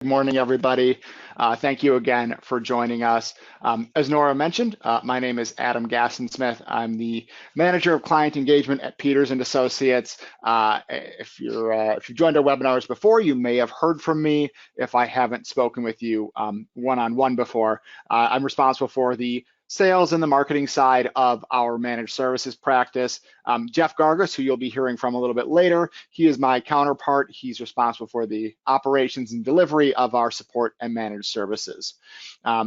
Good morning, everybody. Thank you again for joining us. As Nora mentioned, my name is Adam Gassensmith. I'm the Manager of Client Engagement at Peters & Associates. If you've joined our webinars before, you may have heard from me. If I haven't spoken with you one-on-one before, I'm responsible for the sales and the marketing side of our managed services practice. Jeff Gargas, who you'll be hearing from a little bit later, he is my counterpart. He's responsible for the operations and delivery of our support and managed services.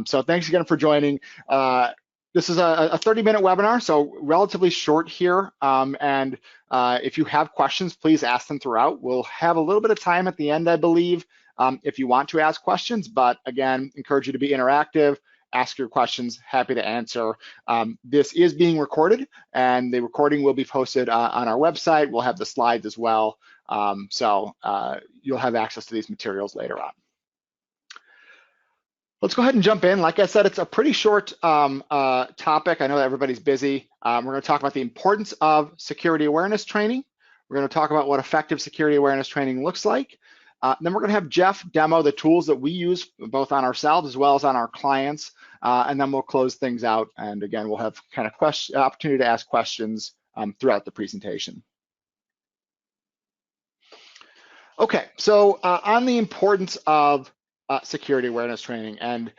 So thanks again for joining. This is a 30-minute webinar, so relatively short here. If you have questions, please ask them throughout. We'll have a little bit of time at the end, I believe, if you want to ask questions, but again, encourage you to be interactive. Ask your questions, happy to answer. This is being recorded and the recording will be posted on our website. We'll have the slides as well. So you'll have access to these materials later on. Let's go ahead and jump in. Like I said, it's a pretty short topic. I know that everybody's busy. We're going to talk about the importance of security awareness training. We're going to talk about what effective security awareness training looks like. Then we're going to have Jeff demo the tools that we use both on ourselves as well as on our clients, and then we'll close things out. And again, we'll have kind of opportunity to ask questions throughout the presentation. Okay, so on the importance of security awareness training, and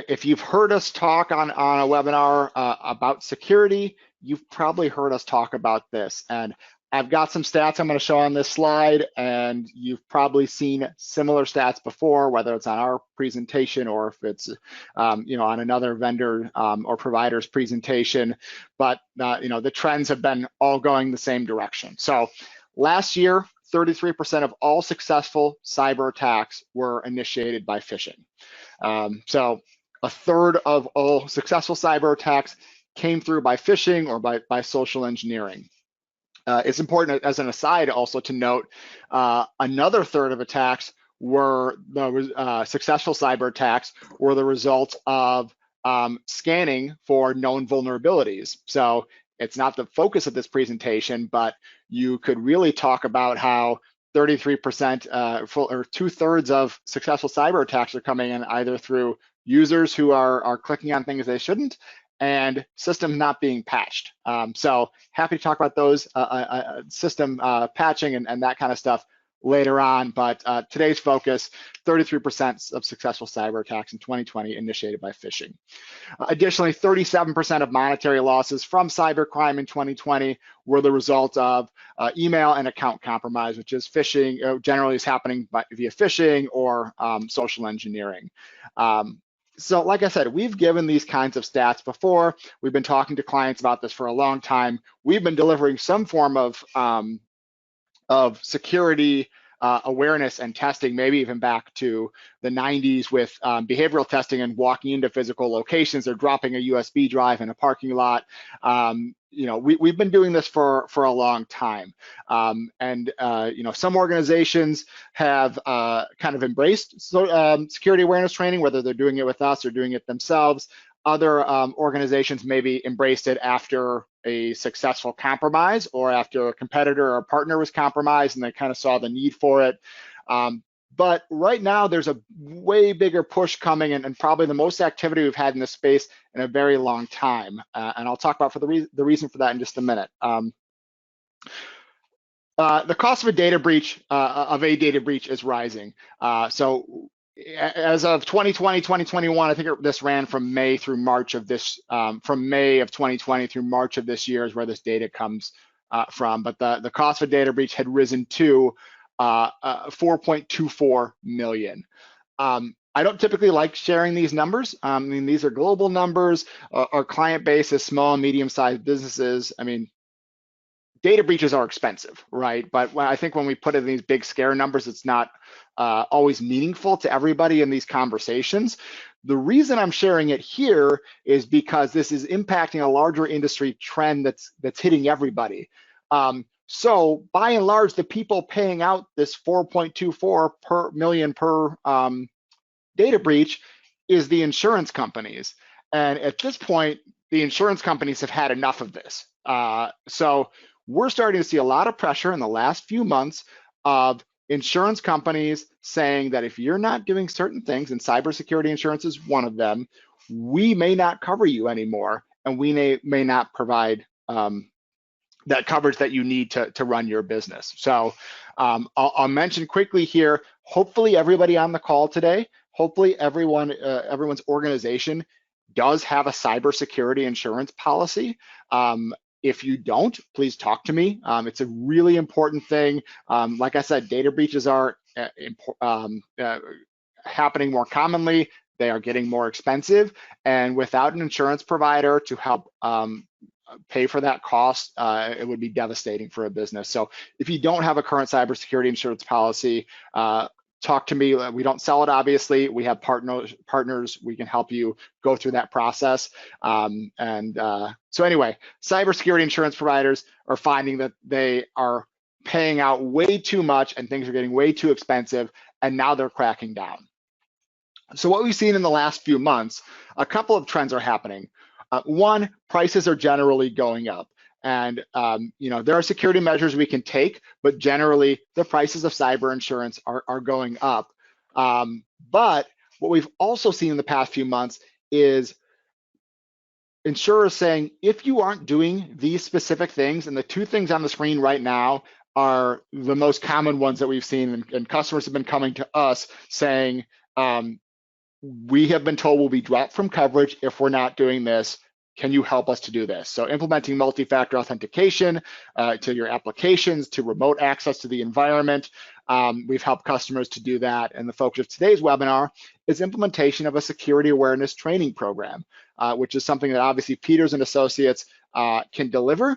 if you've heard us talk on a webinar about security, you've probably heard us talk about this. And I've got some stats I'm going to show on this slide, and you've probably seen similar stats before, whether it's on our presentation or if it's on another vendor or provider's presentation. But the trends have been all going the same direction. So last year, 33% of all successful cyber attacks were initiated by phishing. So a third of all successful cyber attacks came through by phishing or by social engineering. It's important as an aside also to note another third of attacks were successful cyber attacks were the result of scanning for known vulnerabilities. So it's not the focus of this presentation, but you could really talk about how 33% or 2/3 of successful cyber attacks are coming in either through users who are clicking on things they shouldn't, and systems not being patched. So happy to talk about those system patching and that kind of stuff later on, but today's focus, 33% of successful cyber attacks in 2020 initiated by phishing. Additionally, 37% of monetary losses from cybercrime in 2020 were the result of email and account compromise, which is phishing, generally is happening via phishing or social engineering. So like I said, we've given these kinds of stats before. We've been talking to clients about this for a long time. We've been delivering some form of security awareness and testing, maybe even back to the 90s with behavioral testing and walking into physical locations or dropping a USB drive in a parking lot. We've been doing this for a long time. Some organizations have kind of embraced security awareness training, whether they're doing it with us or doing it themselves. Other organizations maybe embraced it after a successful compromise or after a competitor or partner was compromised and they kind of saw the need for it. But right now there's a way bigger push coming and probably the most activity we've had in this space in a very long time. And I'll talk about the reason for that in just a minute. The cost of a data breach is rising. So as of 2020, 2021, I think this ran from May through March of this, from May of 2020 through March of this year is where this data comes from. But the cost of a data breach had risen to 4.24 million. I don't typically like sharing these numbers. I mean, these are global numbers. Our client base is small and medium-sized businesses. I mean, data breaches are expensive, right? But I think when we put in these big scare numbers, it's not always meaningful to everybody in these conversations. The reason I'm sharing it here is because this is impacting a larger industry trend that's hitting everybody. So by and large, the people paying out this 4.24 per million per data breach is the insurance companies. And at this point, the insurance companies have had enough of this. So we're starting to see a lot of pressure in the last few months of insurance companies saying that if you're not doing certain things, and cybersecurity insurance is one of them, we may not cover you anymore, and we may not provide that coverage that you need to run your business. So I'll mention quickly here, hopefully everybody on the call today, hopefully everyone's organization does have a cybersecurity insurance policy. If you don't, please talk to me. It's a really important thing. Like I said, data breaches are happening more commonly. They are getting more expensive, and without an insurance provider to help pay for that cost, it would be devastating for a business. So if you don't have a current cybersecurity insurance policy, talk to me. We don't sell it, obviously. We have partners. We can help you go through that process. So anyway, cybersecurity insurance providers are finding that they are paying out way too much and things are getting way too expensive, and now they're cracking down. So what we've seen in the last few months, a couple of trends are happening. One, prices are generally going up. And there are security measures we can take, but generally the prices of cyber insurance are going up. But what we've also seen in the past few months is insurers saying, if you aren't doing these specific things, and the two things on the screen right now are the most common ones that we've seen, and customers have been coming to us saying, we have been told we'll be dropped from coverage if we're not doing this. Can you help us to do this? So implementing multi-factor authentication to your applications, to remote access to the environment. We've helped customers to do that. And the focus of today's webinar is implementation of a security awareness training program, which is something that obviously Peters and Associates can deliver.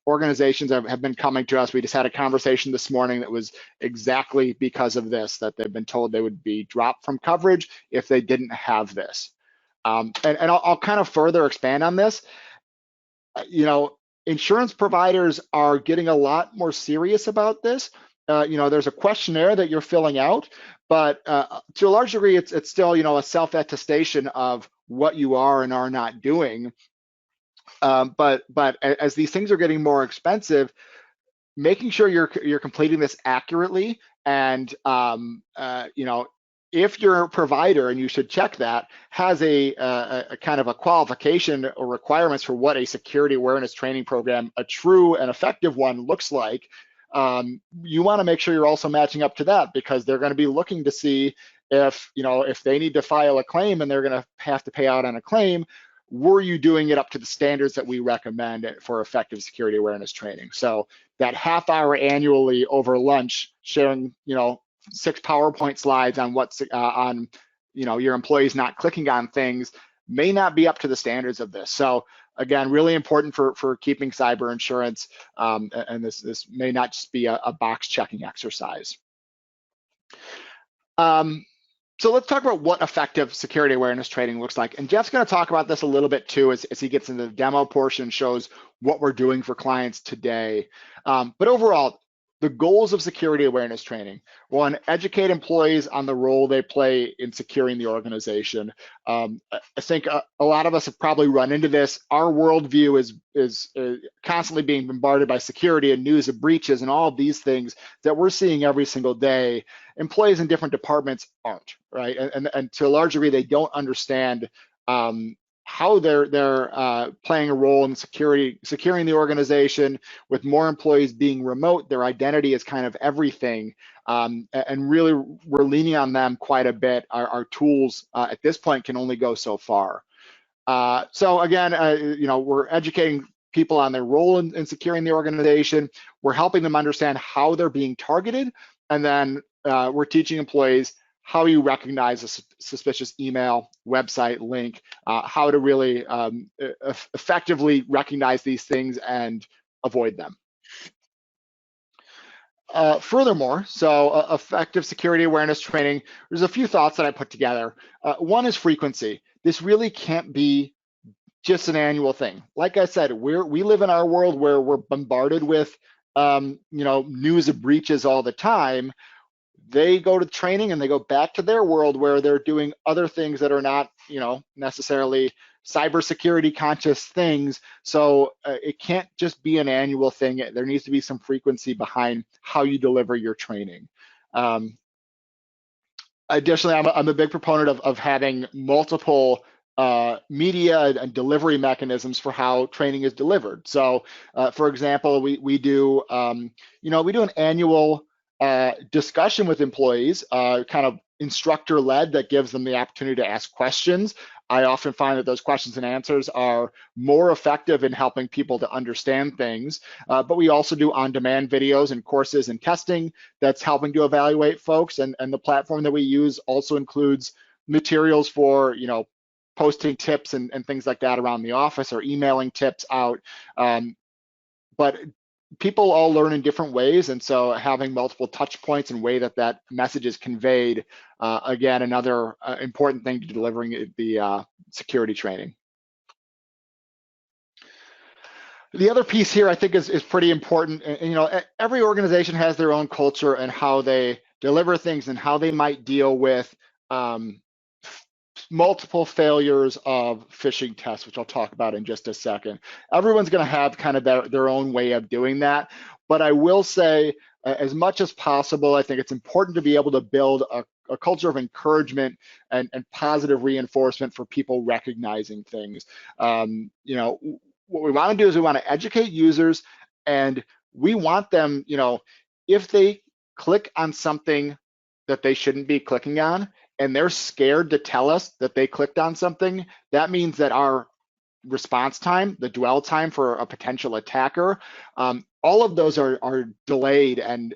Organizations have been coming to us. We just had a conversation this morning that was exactly because of this, that they've been told they would be dropped from coverage if they didn't have this. And I'll kind of further expand on this. Insurance providers are getting a lot more serious about this. There's a questionnaire that you're filling out, but to a large degree, it's still, a self-attestation of what you are and are not doing. But as these things are getting more expensive, making sure you're completing this accurately, and if your provider, and you should check that, has a kind of a qualification or requirements for what a security awareness training program, a true and effective one, looks like, you want to make sure you're also matching up to that, because they're going to be looking to see if they need to file a claim and they're going to have to pay out on a claim. Were you doing it up to the standards that we recommend for effective security awareness training? So that half hour annually over lunch, sharing 6 PowerPoint slides on what's your employees not clicking on things may not be up to the standards of this. So again, really important for keeping cyber insurance, and this may not just be a box checking exercise. So let's talk about what effective security awareness training looks like. And Jeff's going to talk about this a little bit too as he gets into the demo portion, shows what we're doing for clients today. But overall, the goals of security awareness training: one, educate employees on the role they play in securing the organization. I think a lot of us have probably run into this. Our worldview is constantly being bombarded by security and news of breaches and all of these things that we're seeing every single day. Employees in different departments aren't, right? And to a large degree, they don't understand how they're playing a role in securing the organization. With more employees being remote, their identity is kind of everything. And really, we're leaning on them quite a bit. Our tools at this point can only go so far. So again, we're educating people on their role in securing the organization. We're helping them understand how they're being targeted. And then we're teaching employees how you recognize a suspicious email, website, link, how to really effectively recognize these things and avoid them. Furthermore, so effective security awareness training, there's a few thoughts that I put together. One is frequency. This really can't be just an annual thing. Like I said, we live in our world where we're bombarded with news of breaches all the time. they go to training and they go back to their world where they're doing other things that are not, necessarily cybersecurity conscious things. So it can't just be an annual thing. There needs to be some frequency behind how you deliver your training. Additionally, I'm a big proponent of having multiple media and delivery mechanisms for how training is delivered. So, for example, we do an annual discussion with employees, kind of instructor-led, that gives them the opportunity to ask questions. I often find that those questions and answers are more effective in helping people to understand things. But we also do on-demand videos and courses and testing that's helping to evaluate folks. And the platform that we use also includes materials for, posting tips and things like that around the office, or emailing tips out. But people all learn in different ways, and so having multiple touch points and way that message is conveyed, again, another important thing to delivering the security training. The other piece here I think is pretty important. Every organization has their own culture and how they deliver things and how they might deal with multiple failures of phishing tests, which I'll talk about in just a second. Everyone's going to have kind of their own way of doing that. But I will say, as much as possible, I think it's important to be able to build a culture of encouragement and positive reinforcement for people recognizing things. What we want to do is we want to educate users, and we want them, if they click on something that they shouldn't be clicking on, and they're scared to tell us that they clicked on something, that means that our response time, the dwell time for a potential attacker, all of those are delayed, and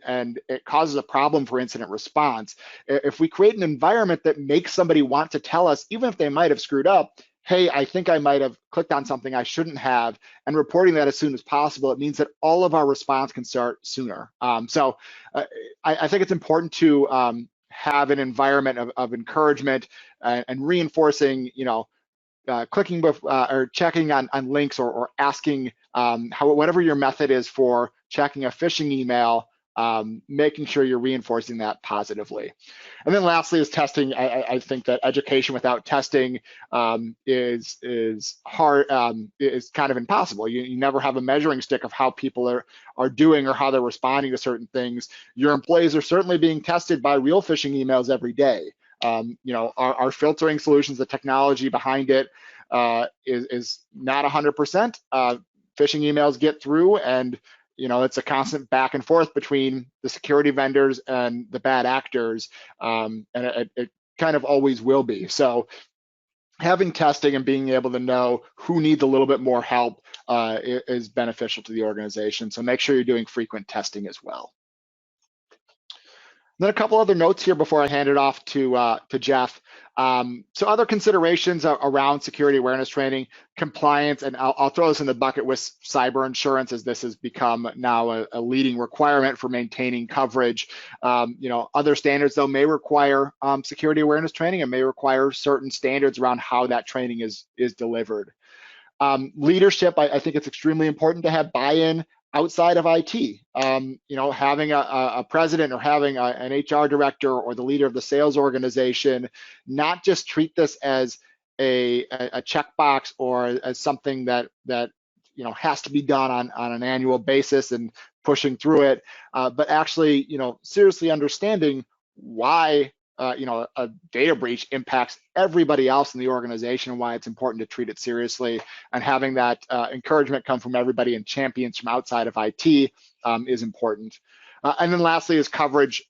it causes a problem for incident response. If we create an environment that makes somebody want to tell us, even if they might have screwed up, hey, I think I might have clicked on something I shouldn't have, and reporting that as soon as possible, it means that all of our response can start sooner. So I think it's important to have an environment of encouragement and reinforcing, clicking or checking on links, or asking whatever your method is for checking a phishing email, making sure you're reinforcing that positively. And then lastly is testing. I think that education without testing is hard, is kind of impossible. You never have a measuring stick of how people are doing or how they're responding to certain things. Your employees are certainly being tested by real phishing emails every day. Our filtering solutions, the technology behind it is not 100%. Phishing emails get through, and it's a constant back and forth between the security vendors and the bad actors, and it kind of always will be. So having testing and being able to know who needs a little bit more help is beneficial to the organization. So make sure you're doing frequent testing as well. Then a couple other notes here before I hand it off to Jeff. So other considerations around security awareness training, compliance, and I'll throw this in the bucket with cyber insurance, as this has become now a leading requirement for maintaining coverage. Other standards though may require security awareness training, and may require certain standards around how that training is delivered. Leadership, I think it's extremely important to have buy-in outside of IT. Having a president, or having an HR director, or the leader of the sales organization, not just treat this as a checkbox, or as something that has to be done on an annual basis and pushing through it, but actually seriously understanding why a data breach impacts everybody else in the organization, and why it's important to treat it seriously, and having that encouragement come from everybody and champions from outside of IT is important. And then lastly is coverage.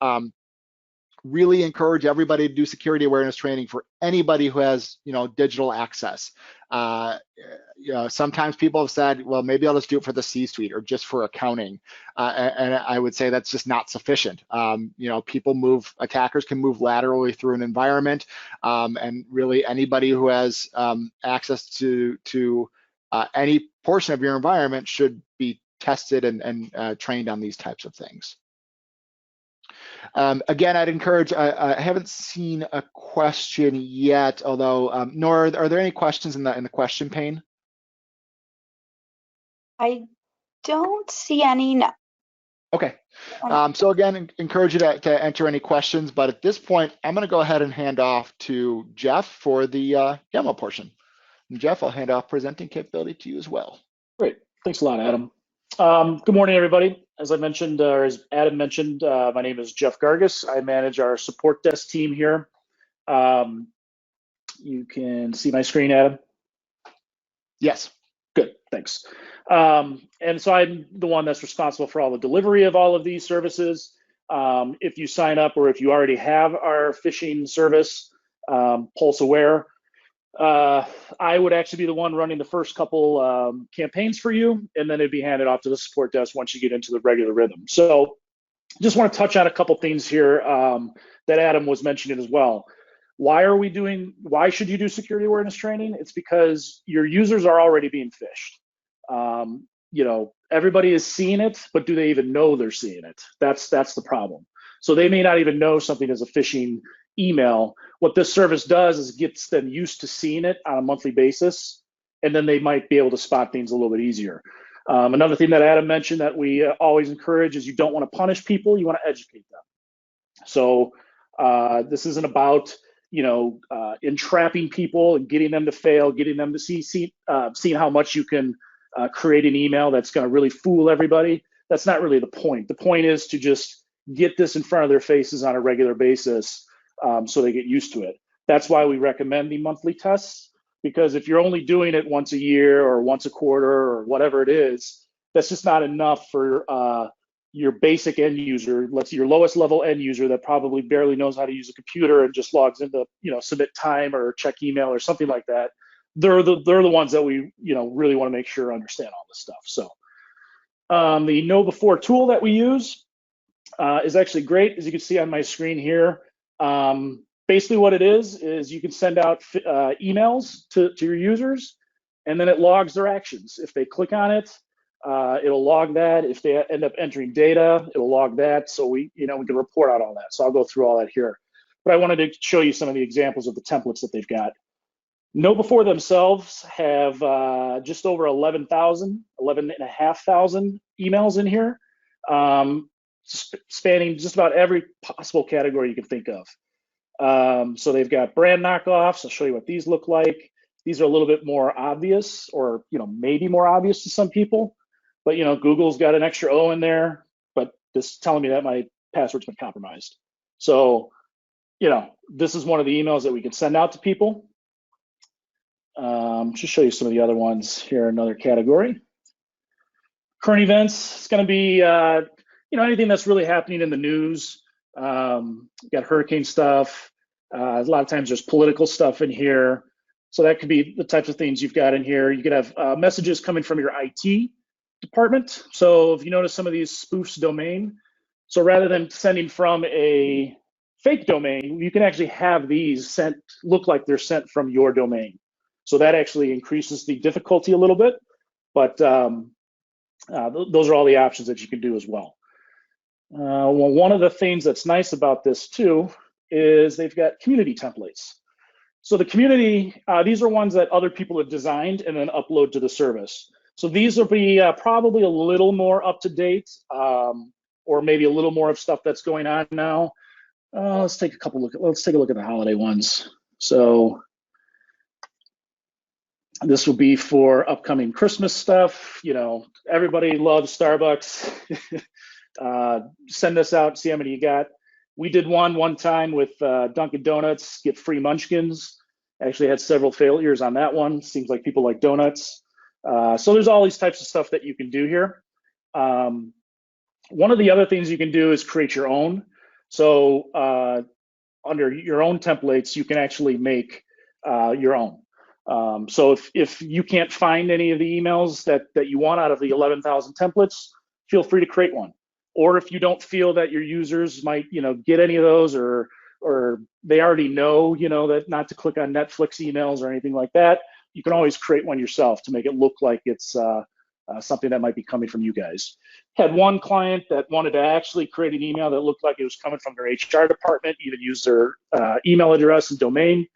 Really encourage everybody to do security awareness training for anybody who has digital access. Sometimes people have said, well, maybe I'll just do it for the C-suite or just for accounting, and I would say that's just not sufficient. Attackers can move laterally through an environment, and really anybody who has access to any portion of your environment should be tested and trained on these types of things. Again, I'd encourage, I haven't seen a question yet, although, Nora, are there any questions in the question pane? I don't see any. Okay. So again, encourage you to enter any questions, but at this point, I'm going to go ahead and hand off to Jeff for the demo portion. And Jeff, I'll hand off presenting capability to you as well. Great. Thanks a lot, Adam. Good morning, everybody. As I mentioned, or as Adam mentioned, my name is Jeff Gargas. I manage our support desk team here. You can see my screen, Adam? Yes. Good, thanks. And so I'm the one that's responsible for all the delivery of all of these services. If you sign up or if you already have our phishing service, Pulse Aware, I would actually be the one running the first couple campaigns for you, and then it'd be handed off to the support desk once you get into the regular rhythm. So just want to touch on a couple things here that Adam was mentioning as well. Why should you do security awareness training? It's because your users are already being phished. Everybody is seeing it, but do they even know they're seeing it? That's the problem. So they may not even know something is a phishing email. What this service does is gets them used to seeing it on a monthly basis, and then they might be able to spot things a little bit easier. Another thing that Adam mentioned that we always encourage is you don't want to punish people, you want to educate them. So this isn't about entrapping people and getting them to fail, getting them to seeing how much you can create an email that's going to really fool everybody. That's not really the point. The point is to just get this in front of their faces on a regular basis so they get used to it. That's why we recommend the monthly tests, because if you're only doing it once a year or once a quarter or whatever it is, that's just not enough for your basic end user. Let's say your lowest level end user that probably barely knows how to use a computer and just logs into submit time or check email or something like that. They're the ones that we really want to make sure understand all this stuff. So the Know Before tool that we use is actually great, as you can see on my screen here. Basically what it is you can send out emails to your users, and then it logs their actions. If they click on it, it'll log that. If they end up entering data, it'll log that. So we can report out all that. So I'll go through all that here. But I wanted to show you some of the examples of the templates that they've got. Know Before themselves have just over 11,500 emails in here, spanning just about every possible category you can think of. So they've got brand knockoffs. I'll show you what these look like. These are a little bit more obvious, or maybe more obvious to some people. But Google's got an extra O in there, but this is telling me that my password's been compromised. So this is one of the emails that we can send out to people. Just show you some of the other ones here. Another category. Current events. It's going to be anything that's really happening in the news. Got hurricane stuff. A lot of times there's political stuff in here. So that could be the types of things you've got in here. You could have messages coming from your IT department. So if you notice some of these spoofs domain, so rather than sending from a fake domain, you can actually have these look like they're sent from your domain. So that actually increases the difficulty a little bit, but those are all the options that you can do as well. Well, one of the things that's nice about this too is they've got community templates. So the community, these are ones that other people have designed and then upload to the service. So these will be probably a little more up to date, or maybe a little more of stuff that's going on now. Let's take a look at the holiday ones. So this will be for upcoming Christmas stuff. Everybody loves Starbucks. Send this out, see how many you got. We did one time with Dunkin' Donuts, get free munchkins. Actually had several failures on that one. Seems like people like donuts. So there's all these types of stuff that you can do here. One of the other things you can do is create your own. So under your own templates, you can actually make your own. So if you can't find any of the emails that you want out of the 11,000 templates, feel free to create one. Or if you don't feel that your users might, get any of those, or they already know, that not to click on Netflix emails or anything like that, you can always create one yourself to make it look like it's something that might be coming from you guys. Had one client that wanted to actually create an email that looked like it was coming from their HR department, even use their email address and domain.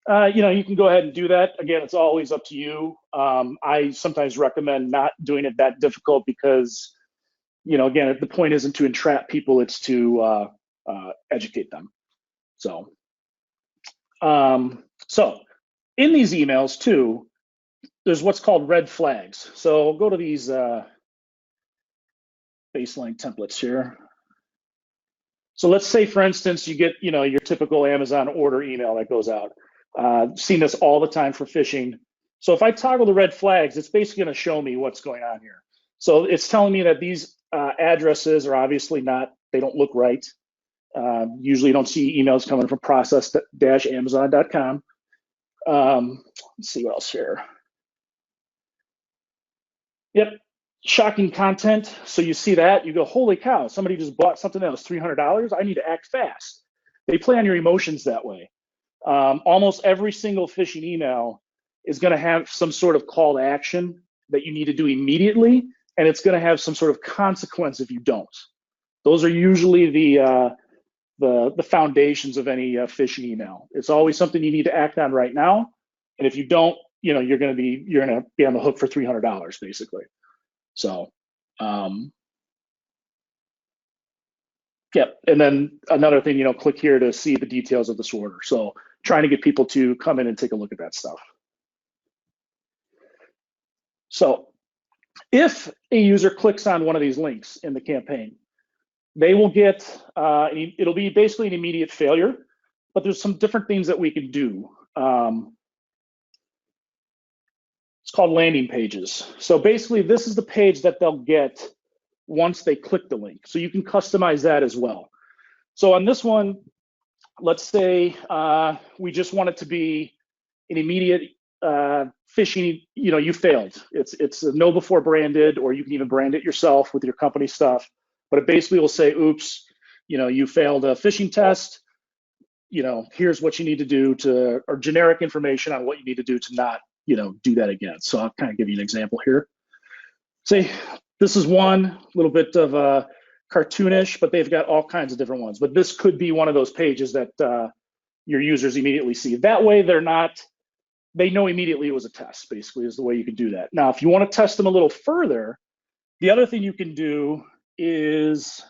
You can go ahead and do that. Again, it's always up to you. I sometimes recommend not doing it that difficult, because again, the point isn't to entrap people, it's to educate them. So in these emails too, there's what's called red flags. So go to these baseline templates here. So let's say, for instance, you get your typical Amazon order email that goes out. Seen this all the time for phishing. So if I toggle the red flags, it's basically going to show me what's going on here. So it's telling me that these addresses are obviously not, they don't look right. Usually you don't see emails coming from process-amazon.com. Let's see what else here. Yep, shocking content. So you see that, you go, holy cow, somebody just bought something that was $300. I need to act fast. They play on your emotions that way. Almost every single phishing email is going to have some sort of call to action that you need to do immediately, and it's going to have some sort of consequence if you don't. Those are usually the foundations of any phishing email. It's always something you need to act on right now, and if you don't, you're going to be on the hook for $300 basically. So, yep. And then another thing, click here to see the details of this order. So trying to get people to come in and take a look at that stuff. So if a user clicks on one of these links in the campaign, they will get, it'll be basically an immediate failure, but there's some different things that we can do. It's called landing pages. So basically this is the page that they'll get once they click the link. So you can customize that as well. So on this one, let's say we just want it to be an immediate phishing, you failed. It's a KnowBe4 branded, or you can even brand it yourself with your company stuff. But it basically will say, oops, you failed a phishing test. Here's what you need to do or generic information on what you need to do to not, do that again. So I'll kind of give you an example here. Say this is one little bit of cartoonish, but they've got all kinds of different ones. But this could be one of those pages that your users immediately see. That way they know immediately it was a test, basically, is the way you can do that. Now, if you want to test them a little further, the other thing you can do is,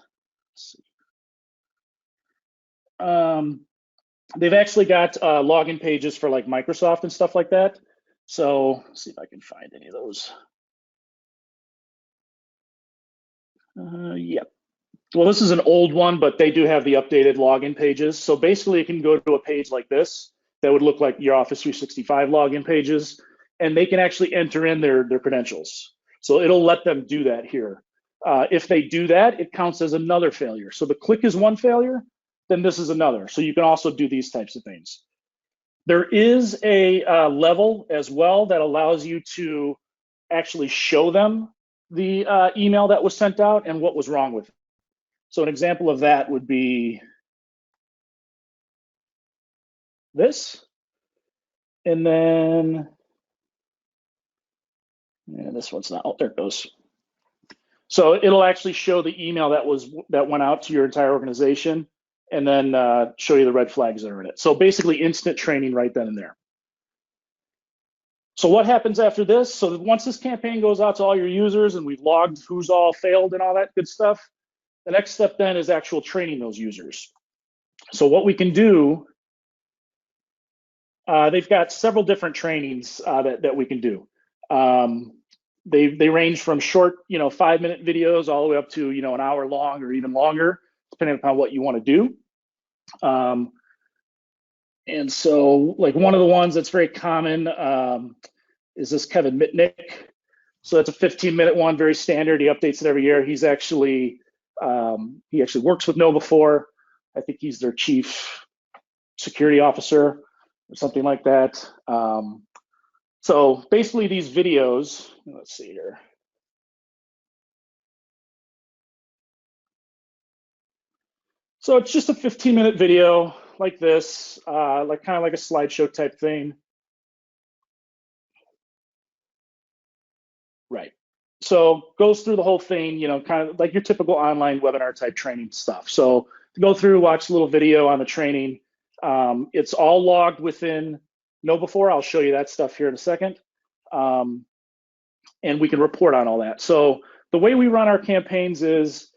they've actually got login pages for like Microsoft and stuff like that. So let's see if I can find any of those. Yep. Well, this is an old one, but they do have the updated login pages. So basically, you can go to a page like this that would look like your Office 365 login pages, and they can actually enter in their credentials. So it'll let them do that here. If they do that, it counts as another failure. So the click is one failure, then this is another. So you can also do these types of things. There is a level as well that allows you to actually show them the email that was sent out and what was wrong with it. So an example of that would be this. And then, this one's not, oh, there it goes. So it'll actually show the email that went out to your entire organization, and then show you the red flags that are in it. So basically instant training right then and there. So what happens after this? So once this campaign goes out to all your users and we've logged who's all failed and all that good stuff, the next step then is actual training those users. So what we can do, they've got several different trainings that we can do. They range from short, 5-minute videos all the way up to, an hour long or even longer, depending upon what you want to do. And so like one of the ones that's very common is this Kevin Mitnick. So that's a 15-minute one, very standard. He updates it every year. He's actually, he actually works with KnowBe4. I think he's their chief security officer or something like that. So basically these videos, let's see here. So it's just a 15-minute video like this, kind of like a slideshow type thing. Right. So goes through the whole thing, kind of like your typical online webinar type training stuff. So to go through, watch a little video on the training. It's all logged within KnowBe4. I'll show you that stuff here in a second. And we can report on all that. So the way we run our campaigns is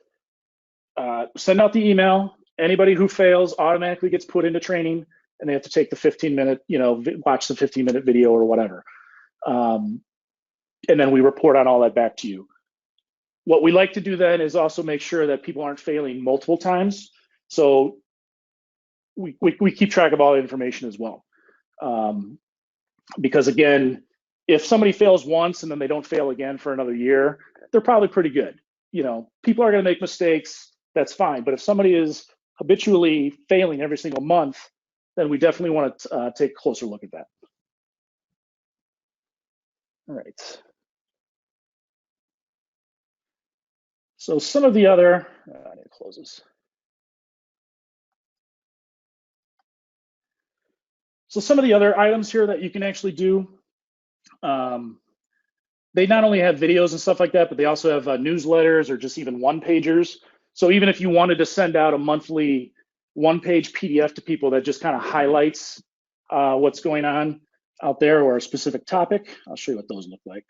send out the email. Anybody who fails automatically gets put into training, and they have to take the 15-minute, watch the 15-minute video or whatever. And then we report on all that back to you. What we like to do then is also make sure that people aren't failing multiple times. So we keep track of all the information as well. Because again, if somebody fails once and then they don't fail again for another year, they're probably pretty good. People are going to make mistakes. That's fine. But if somebody is habitually failing every single month, then we definitely want to take a closer look at that. All right. So some of the other, I need to close this. So some of the other items here that you can actually do, they not only have videos and stuff like that, but they also have newsletters or just even one-pagers. So even if you wanted to send out a monthly one-page PDF to people that just kind of highlights what's going on out there or a specific topic, I'll show you what those look like.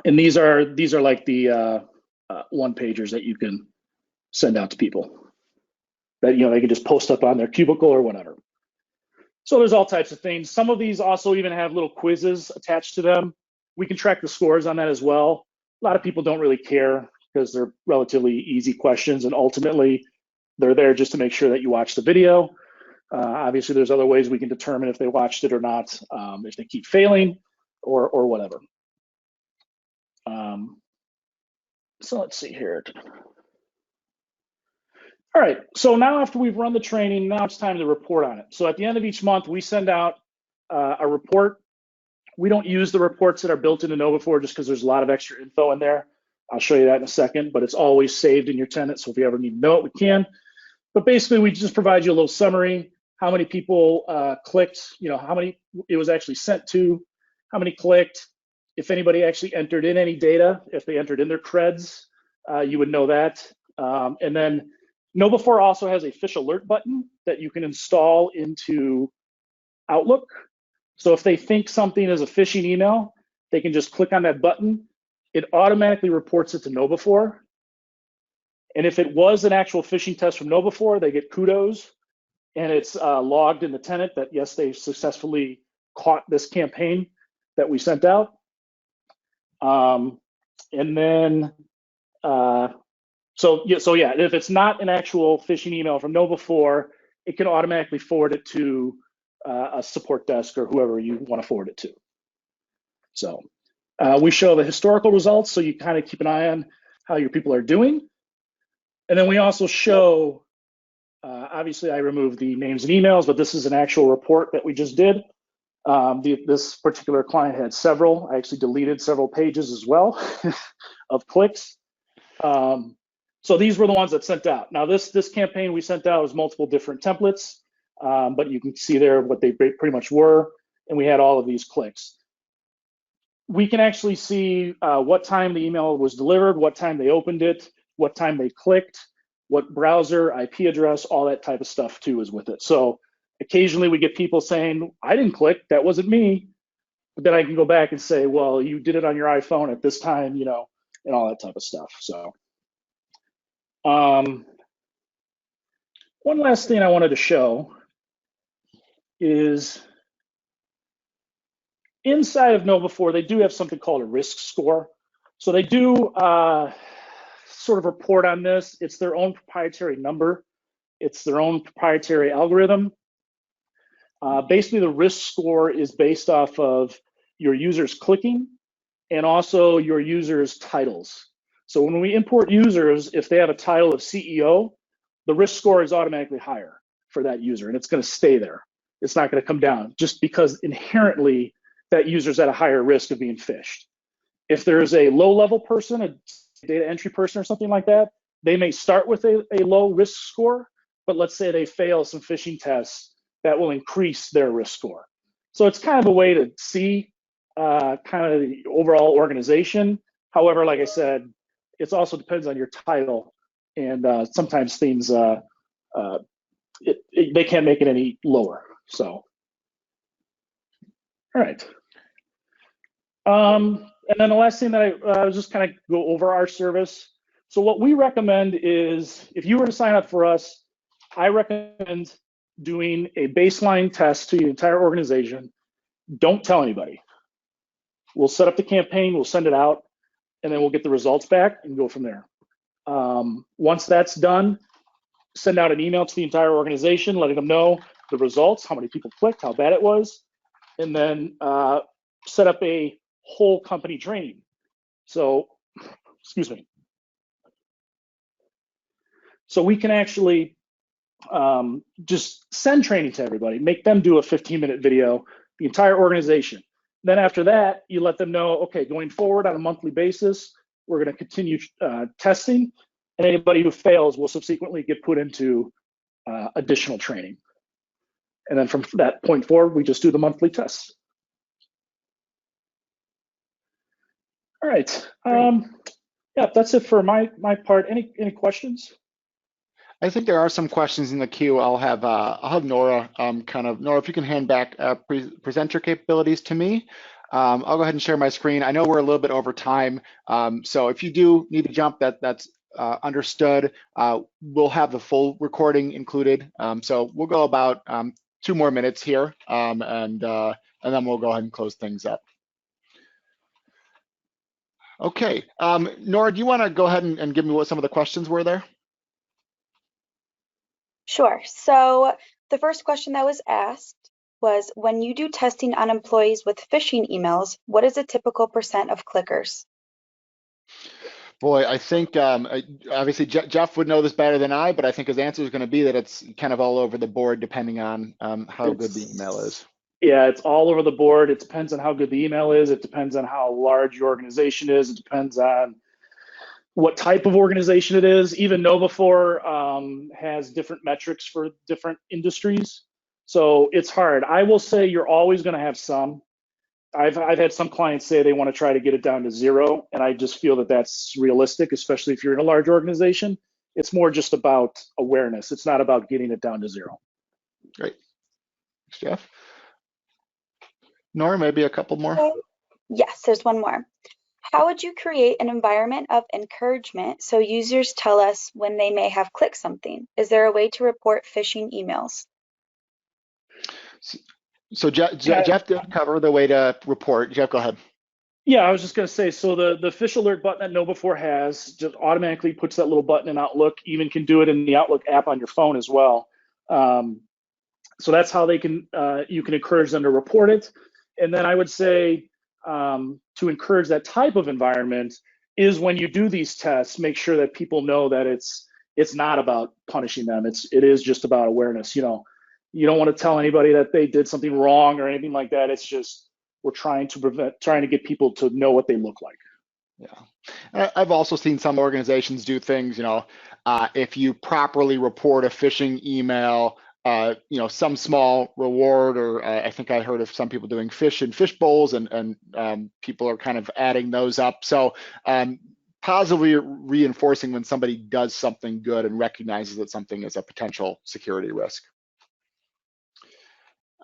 And these are like the one-pagers that you can send out to people that they can just post up on their cubicle or whatever. So there's all types of things. Some of these also even have little quizzes attached to them. We can track the scores on that as well. A lot of people don't really care because they're relatively easy questions, and ultimately they're there just to make sure that you watch the video. Obviously, there's other ways we can determine if they watched it or not, if they keep failing or whatever. So let's see here. All right, so now after we've run the training, now it's time to report on it. So at the end of each month, we send out a report. We don't use the reports that are built into KnowBe4 just because there's a lot of extra info in there. I'll show you that in a second, but it's always saved in your tenant, so if you ever need to know it, we can. But basically, we just provide you a little summary, how many people clicked, how many it was actually sent to, how many clicked, if anybody actually entered in any data, if they entered in their creds, you would know that. And then KnowBe4 also has a fish alert button that you can install into Outlook. So if they think something is a phishing email, they can just click on that button. It automatically reports it to KnowBe4. And if it was an actual phishing test from KnowBe4, they get kudos. And it's logged in the tenant that, yes, they successfully caught this campaign that we sent out. And then, so yeah, if it's not an actual phishing email from KnowBe4, it can automatically forward it to a support desk or whoever you want to forward it to. So we show the historical results, so you kind of keep an eye on how your people are doing. And then we also show, obviously I removed the names and emails, but this is an actual report that we just did. This particular client had several. I actually deleted several pages as well of clicks. So these were the ones that sent out. Now this campaign we sent out was multiple different templates, but you can see there what they pretty much were, and we had all of these clicks. We can actually see what time the email was delivered, what time they opened it, what time they clicked, what browser, IP address, all that type of stuff too is with it. So occasionally we get people saying, I didn't click, that wasn't me. But then I can go back and say, well, you did it on your iPhone at this time, and all that type of stuff. So one last thing I wanted to show is inside of KnowBe4, they do have something called a risk score. So they do sort of report on this. It's their own proprietary number. It's their own proprietary algorithm. Basically, the risk score is based off of your users clicking and also your users' titles. So when we import users, if they have a title of CEO, the risk score is automatically higher for that user, and it's going to stay there. It's not going to come down just because inherently that user's at a higher risk of being phished. If there's a low-level person, a data entry person or something like that, they may start with a low risk score, but let's say they fail some phishing tests, that will increase their risk score. So it's kind of a way to see kind of the overall organization. However, like I said, it also depends on your title, and sometimes things they can't make it any lower. So, all right. And then the last thing that I was just kind of go over our service. So what we recommend is if you were to sign up for us, I recommend doing a baseline test to your entire organization. Don't tell anybody. We'll set up the campaign, we'll send it out, and then we'll get the results back and go from there. Once that's done, send out an email to the entire organization, letting them know the results, how many people clicked, how bad it was, and then set up a whole company training. So, excuse me. So we can actually just send training to everybody, make them do a 15-minute video, the entire organization. Then after that, you let them know, okay, going forward on a monthly basis, we're going to continue testing, and anybody who fails will subsequently get put into additional training. And then from that point forward, we just do the monthly tests. All right. Yeah, that's it for my part. Any questions? I think there are some questions in the queue. I'll have Nora Nora, if you can hand back presenter capabilities to me. I'll go ahead and share my screen. I know we're a little bit over time, so if you do need to jump, that's understood. We'll have the full recording included, so we'll go about 2 more minutes here, and then we'll go ahead and close things up. Okay, Nora, do you want to go ahead and give me what some of the questions were there? Sure. So the first question that was asked was, when you do testing on employees with phishing emails, what is a typical % of clickers? Boy, I think obviously Jeff would know this better than I, but I think his answer is going to be that it's kind of all over the board depending on how good the email is. Yeah, it's all over the board. It depends on how good the email is. It depends on how large your organization is. It depends on what type of organization it is. Even KnowBe4 has different metrics for different industries. So it's hard. I will say you're always going to have some. I've had some clients say they want to try to get it down to 0, and I just feel that that's realistic, especially if you're in a large organization. It's more just about awareness. It's not about getting it down to 0. Great. Thanks, Jeff. Nora, maybe a couple more? Okay. Yes, there's one more. How would you create an environment of encouragement so users tell us when they may have clicked something? Is there a way to report phishing emails? So Jeff did cover the way to report. Jeff, go ahead. Yeah, I was just going to say, so the Phish Alert button that KnowBe4 has just automatically puts that little button in Outlook, even can do it in the Outlook app on your phone as well. So that's how they can you can encourage them to report it. And then I would say, to encourage that type of environment is when you do these tests, make sure that people know that it's not about punishing them. It is just about awareness. You know, you don't want to tell anybody that they did something wrong or anything like that. It's just we're trying to get people to know what they look like. Yeah, I've also seen some organizations do things. You know, if you properly report a phishing email, you know, some small reward, or I think I heard of some people doing fish in fish bowls, and people are kind of adding those up. So positively reinforcing when somebody does something good and recognizes that something is a potential security risk.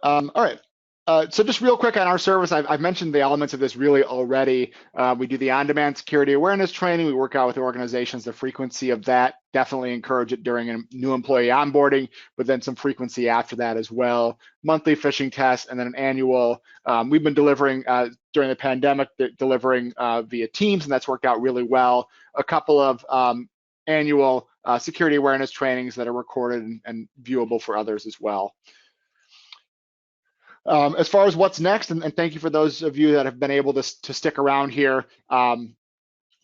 All right. So just real quick on our service, I've mentioned the elements of this really already. We do the on-demand security awareness training. We work out with organizations the frequency of that. Definitely encourage it during a new employee onboarding, but then some frequency after that as well. Monthly phishing tests, and then an annual. We've been delivering during the pandemic, delivering via Teams, and that's worked out really well. A couple of annual security awareness trainings that are recorded and viewable for others as well. As far as what's next, and thank you for those of you that have been able to stick around here.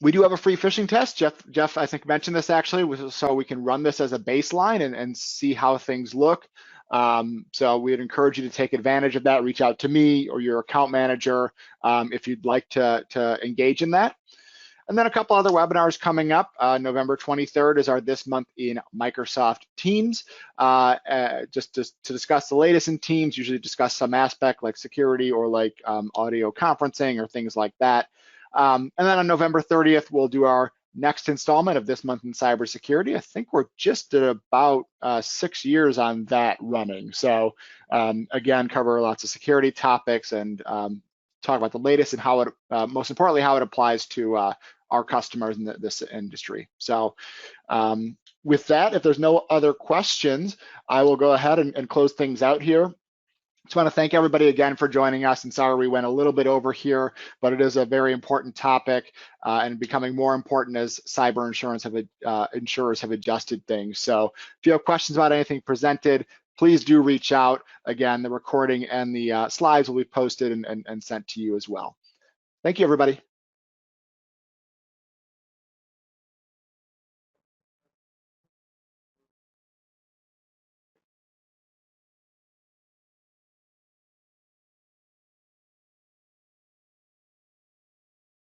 We do have a free phishing test. Jeff, I think, mentioned this actually, so we can run this as a baseline and see how things look. So we'd encourage you to take advantage of that. Reach out to me or your account manager if you'd like to engage in that. And then a couple other webinars coming up. November 23rd is our This Month in Microsoft Teams, just to discuss the latest in Teams, usually discuss some aspect like security or like audio conferencing or things like that. And then on November 30th, we'll do our next installment of This Month in Cybersecurity. I think we're just at about 6 years on that running. So again, cover lots of security topics and talk about the latest and how it, most importantly, how it applies to our customers in this industry. So with that, if there's no other questions, I will go ahead and close things out here. Just want to thank everybody again for joining us, and sorry we went a little bit over here, but it is a very important topic and becoming more important as cyber insurance insurers have adjusted things. So if you have questions about anything presented, please do reach out. Again, the recording and the slides will be posted and sent to you as well. Thank you, everybody.